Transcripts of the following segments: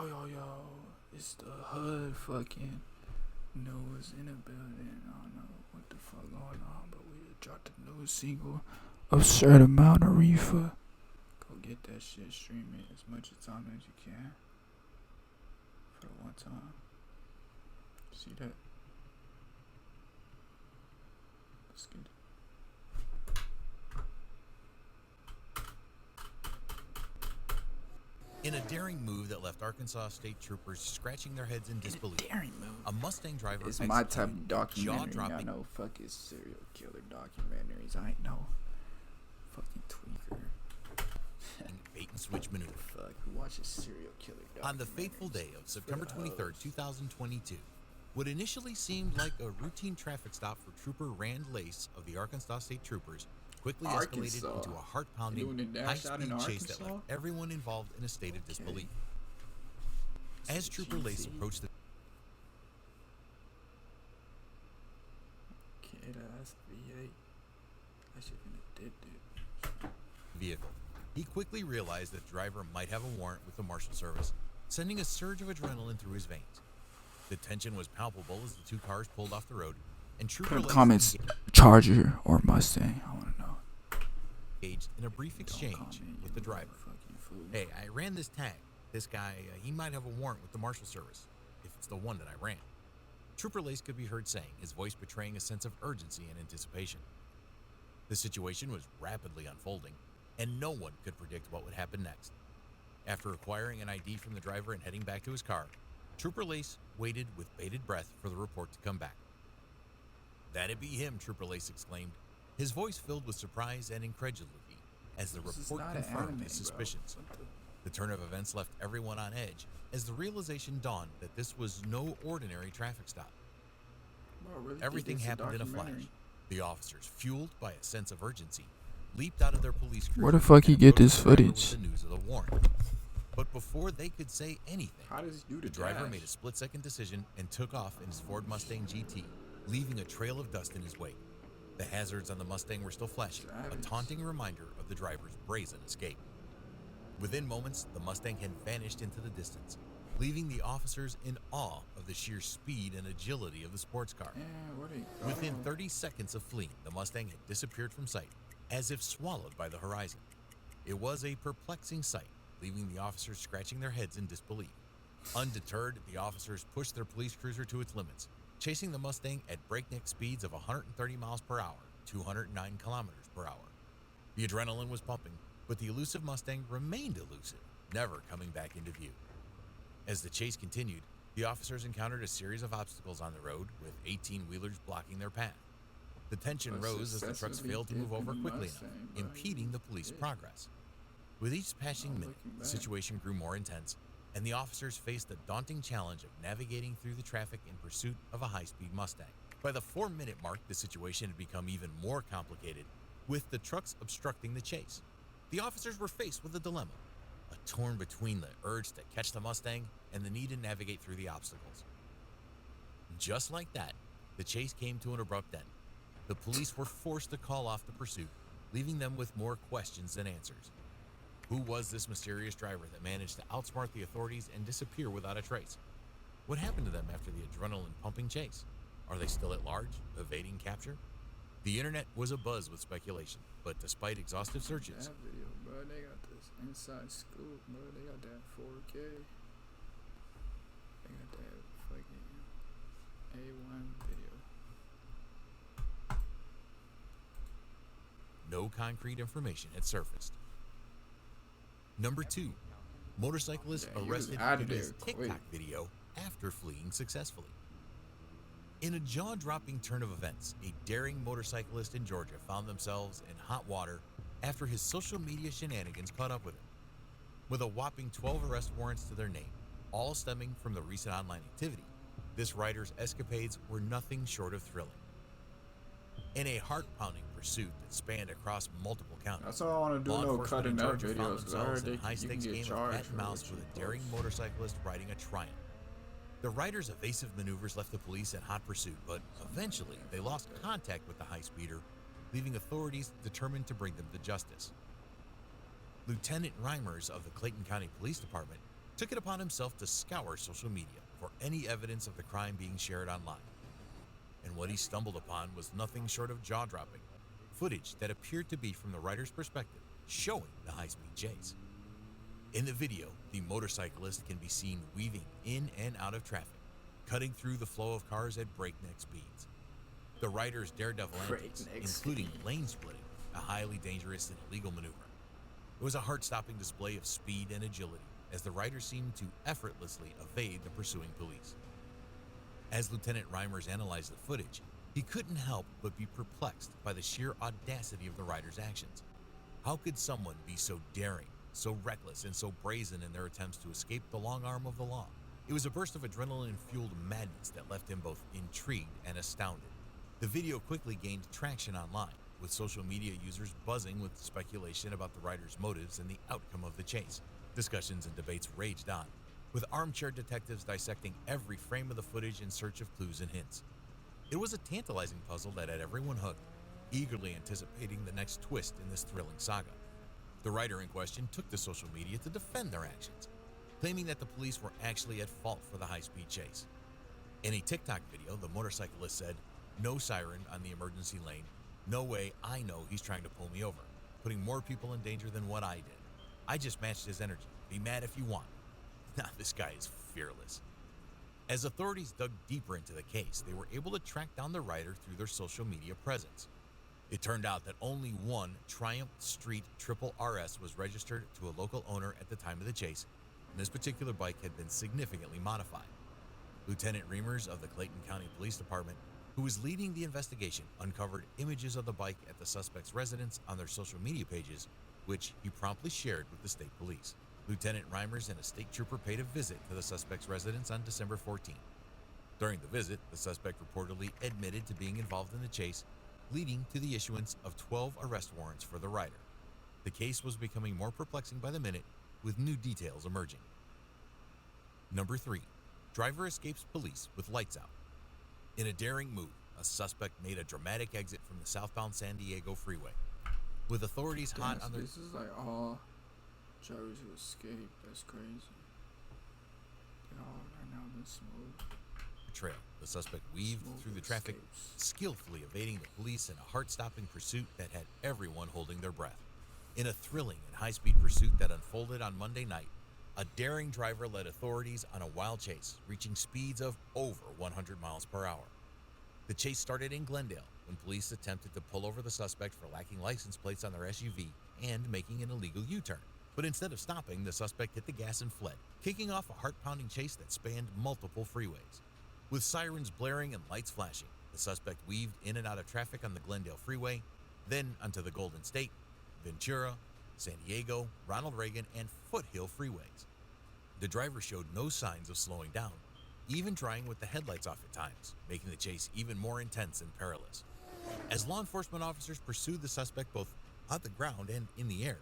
Yo, it's the hood fucking news in the building. I don't know what the fuck going on, but we just dropped a new single. Absurd amount of reefer. Go get that shit, stream it as much time as you can. For the one time. See that? Let's get it. In a daring move that left Arkansas state troopers scratching their heads in disbelief, a Mustang driver It's my type of documentary. I jaw-dropping know fucking serial killer documentaries. I ain't no fucking tweaker. bait and switch maneuver. Fuck, who watches serial killer documentaries? On the fateful day of September 23rd, 2022, what initially seemed like a routine traffic stop for Trooper Rand Lace of the Arkansas State Troopers quickly escalated into a heart-pounding, high-speed chase that left everyone involved in a state of disbelief. As Trooper Lace approached the V8. I should have been addicted. vehicle, he quickly realized that the driver might have a warrant with the Marshal Service, sending a surge of adrenaline through his veins. The tension was palpable as the two cars pulled off the road, and Trooper Put in Lace comments, Charger or Mustang. I want to know. engaged in a brief exchange with the driver. Hey, I ran this tag. This guy, he might have a warrant with the Marshal Service, if it's the one that I ran. Trooper Lace could be heard saying, his voice betraying a sense of urgency and anticipation. The situation was rapidly unfolding, and no one could predict what would happen next. After acquiring an ID from the driver and heading back to his car, Trooper Lace waited with bated breath for the report to come back. "That'd be him," Trooper Lace exclaimed, his voice filled with surprise and incredulity as the report confirmed his suspicions. The turn of events left everyone on edge as the realization dawned that this was no ordinary traffic stop. Everything happened in a flash. The officers, fueled by a sense of urgency, leaped out of their police cruiser. Where the fuck he get this footage? The news of the warrant. But before they could say anything, the driver made a split-second decision and took off in his Ford Mustang GT, leaving a trail of dust in his wake. The hazards on the Mustang were still flashing, a taunting reminder of the driver's brazen escape. Within moments, the Mustang had vanished into the distance, leaving the officers in awe of the sheer speed and agility of the sports car. Within 30 seconds of fleeing, the Mustang had disappeared from sight, as if swallowed by the horizon. It was a perplexing sight, leaving the officers scratching their heads in disbelief. Undeterred, the officers pushed their police cruiser to its limits, chasing the Mustang at breakneck speeds of 130 miles per hour, 209 kilometers per hour. The adrenaline was pumping, but the elusive Mustang remained elusive, never coming back into view. As the chase continued, the officers encountered a series of obstacles on the road, with 18-wheelers blocking their path. The tension rose as the trucks failed to move over quickly enough, impeding the police progress. With each passing minute, the situation grew more intense, and the officers faced the daunting challenge of navigating through the traffic in pursuit of a high-speed Mustang. By the 4-minute mark, the situation had become even more complicated, with the trucks obstructing the chase. The officers were faced with a dilemma, torn between the urge to catch the Mustang and the need to navigate through the obstacles. Just like that, the chase came to an abrupt end. The police were forced to call off the pursuit, leaving them with more questions than answers. Who was this mysterious driver that managed to outsmart the authorities and disappear without a trace? What happened to them after the adrenaline-pumping chase? Are they still at large, evading capture? The internet was abuzz with speculation, but despite exhaustive searches, that video, bro, they got this inside scoop, bro. They got that 4K. They got that fucking A1 video. no concrete information had surfaced. Number 2, motorcyclist arrested in his TikTok video after fleeing successfully. In a jaw-dropping turn of events, a daring motorcyclist in Georgia found themselves in hot water after his social media shenanigans caught up with him. With a whopping 12 arrest warrants to their name, all stemming from the recent online activity, this rider's escapades were nothing short of thrilling. In a heart-pounding pursuit that spanned across multiple counties, that's all I want to do. No cutting that videos, because I heard they high-stakes can game get of charged cat and mouse with a daring motorcyclist riding a Triumph. The rider's evasive maneuvers left the police in hot pursuit, but eventually they lost contact with the high-speeder, leaving authorities determined to bring them to justice. Lieutenant Reimers of the Clayton County Police Department took it upon himself to scour social media for any evidence of the crime being shared online. And what he stumbled upon was nothing short of jaw-dropping footage that appeared to be from the rider's perspective, showing the high-speed chase. In the video, the motorcyclist can be seen weaving in and out of traffic, cutting through the flow of cars at breakneck speeds. The rider's daredevil antics, including lane splitting, a highly dangerous and illegal maneuver. It was a heart-stopping display of speed and agility as the rider seemed to effortlessly evade the pursuing police. As Lieutenant Reimers analyzed the footage, he couldn't help but be perplexed by the sheer audacity of the rider's actions. How could someone be so daring, so reckless, and so brazen in their attempts to escape the long arm of the law? It was a burst of adrenaline-fueled madness that left him both intrigued and astounded. The video quickly gained traction online, with social media users buzzing with speculation about the rider's motives and the outcome of the chase. Discussions and debates raged on, with armchair detectives dissecting every frame of the footage in search of clues and hints. It was a tantalizing puzzle that had everyone hooked, eagerly anticipating the next twist in this thrilling saga. The rider in question took to social media to defend their actions, claiming that the police were actually at fault for the high-speed chase. In a TikTok video, the motorcyclist said, "No siren on the emergency lane. No way, I know he's trying to pull me over, putting more people in danger than what I did. I just matched his energy. Be mad if you want." Now this guy is fearless. As authorities dug deeper into the case, they were able to track down the rider through their social media presence. It turned out that only one Triumph Street Triple RS was registered to a local owner at the time of the chase, and this particular bike had been significantly modified. Lieutenant Reimers of the Clayton County Police Department, who was leading the investigation, uncovered images of the bike at the suspect's residence on their social media pages, which he promptly shared with the state police. Lieutenant Reimers and a state trooper paid a visit to the suspect's residence on December 14. During the visit, the suspect reportedly admitted to being involved in the chase, leading to the issuance of 12 arrest warrants for the rider. The case was becoming more perplexing by the minute, with new details emerging. Number 3. Driver escapes police with lights out. In a daring move, a suspect made a dramatic exit from the southbound San Diego freeway. With authorities hot on their... This is like all drivers who escape. That's crazy. They all right now been smooth. Trail, the suspect weaved through the traffic, skillfully evading the police in a heart-stopping pursuit that had everyone holding their breath. In a thrilling and high-speed pursuit that unfolded on Monday night, a daring driver led authorities on a wild chase, reaching speeds of over 100 miles per hour. The chase started in Glendale when police attempted to pull over the suspect for lacking license plates on their SUV and making an illegal U-turn. But instead of stopping, the suspect hit the gas and fled, kicking off a heart-pounding chase that spanned multiple freeways. With sirens blaring and lights flashing, the suspect weaved in and out of traffic on the Glendale freeway, then onto the Golden State, Ventura, San Diego, Ronald Reagan, and Foothill freeways. The driver showed no signs of slowing down, even trying with the headlights off at times, making the chase even more intense and perilous. As law enforcement officers pursued the suspect both on the ground and in the air,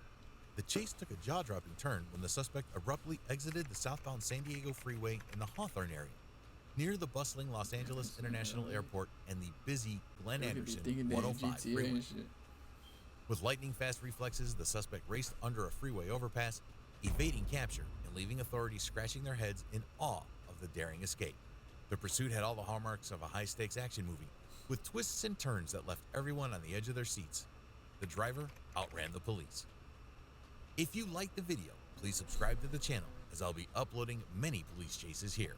the chase took a jaw-dropping turn when the suspect abruptly exited the southbound San Diego freeway in the Hawthorne area, near the bustling Los Angeles International Airport and the busy Glen Anderson 105 freeway. With lightning-fast reflexes, the suspect raced under a freeway overpass, evading capture and leaving authorities scratching their heads in awe of the daring escape. The pursuit had all the hallmarks of a high-stakes action movie, with twists and turns that left everyone on the edge of their seats. The driver outran the police. If you liked the video, please subscribe to the channel, as I'll be uploading many police chases here.